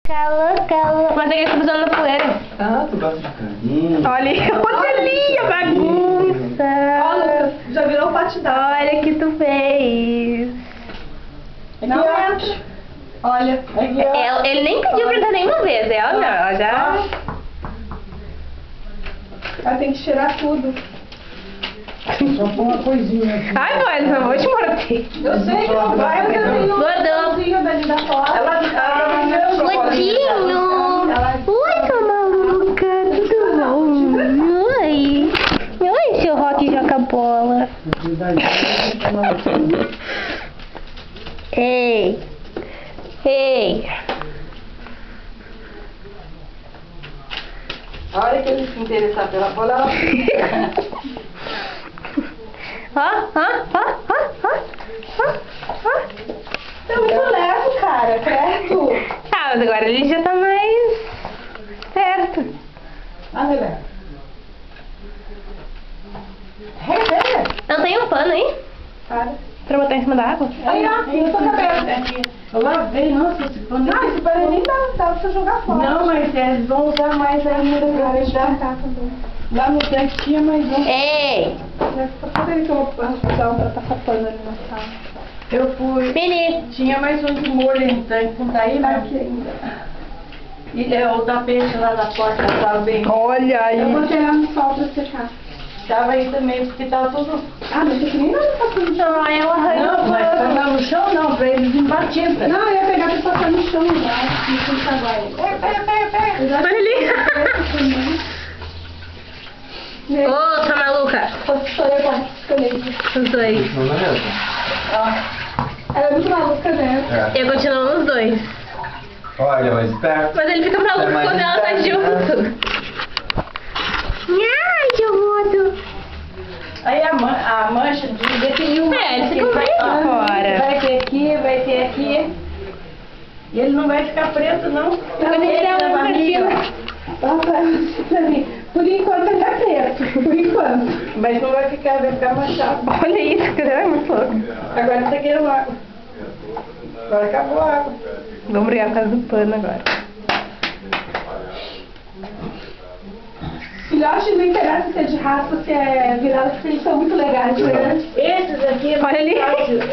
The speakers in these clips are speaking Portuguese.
Calor. Mas aqui eu tô usando na poeira. Ah, tu gosta de carinho. Olha ali a bagunça. Olha, já virou patidão. Olha o que tu fez. Não entra. Olha, aqui, ó. Ele nem pediu pra entrar nenhuma vez. Ela já... Ela tem que tirar tudo. Só põe uma coisinha aqui. Ai, mãe, eu vou te morder. Eu sei que não vai, mas eu tenho um Gordão. dali da fora. Ela Gordinho. Oi, sua maluca. Tudo bom? Oi. Oi, seu Rock Joca-Bola. Ei. A hora que ele se interessar pela bola, ela fica. Tá muito leve, cara, credo. Ah, mas agora ele já tá mais certo. Ah, Lelé. Rever. Não tem um pano aí? Cara. Pra botar em cima da água? Aí, ó, na tua cabeça. Eu lavei, nossa, esse pano. Ah, esse pano nem dá pra jogar fora. Não, mas eles vão usar mais ainda pra deixar. Lá no tanque tinha mais um. Ei! Cadê ele que eu vou ajudar pra tá pano ali na sala? Eu fui. Felipe! Tinha mais um de molho no tanque, não tá aí, Tá né? aqui ainda. E o tapete lá da porta tava bem. Olha aí! Eu botei lá no sol pra secar. Tava aí também, porque tava tudo. Ah, mas você nem não tá tudo. Não, eu arranho. Não, mas pra andar no chão não, pra eles embatirem. Não, eu ia pegar pra passar no chão lá. Não sei agora. Olha ali! Ô, sua maluca! Sou eu pra escolher. Os dois. Não é? Ela é muito maluca, né? Eu continuo nos dois. Olha, mas esperto. Mas ele fica maluco mais quando ela tá esperto, junto. Ai, que mudo! Aí a mancha definiu. Eles ficam bem fora. Vai ter aqui, vai ter aqui. E ele não vai ficar preto, não. Quando ele der uma partida. Por enquanto ele é preto. Por enquanto. Mas não vai ficar manchado. Olha isso, que é muito louco. Agora tá querendo água. Agora acabou a água. Vamos brigar por causa do pano agora. Filhote não interessa se é de raça, se é virada, porque eles são muito legais, né? Esses aqui Olha ali.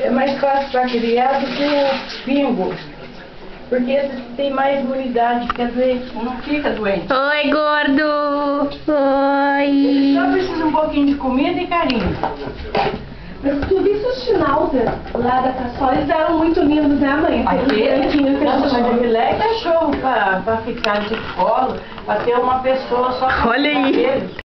é mais fácil para criar do que o pingo. Porque esses têm mais imunidade, fica doente, não fica doente. Oi, gordo! Eles só Oi! precisam um pouquinho de comida e carinho. Mas tu viste os Schnauzer lá da Caçola? Eles eram muito lindos, né, mãe? Nossa, mas aquele é cachorro para ficar de colo, para ter uma pessoa só para Olha cuidar aí. deles.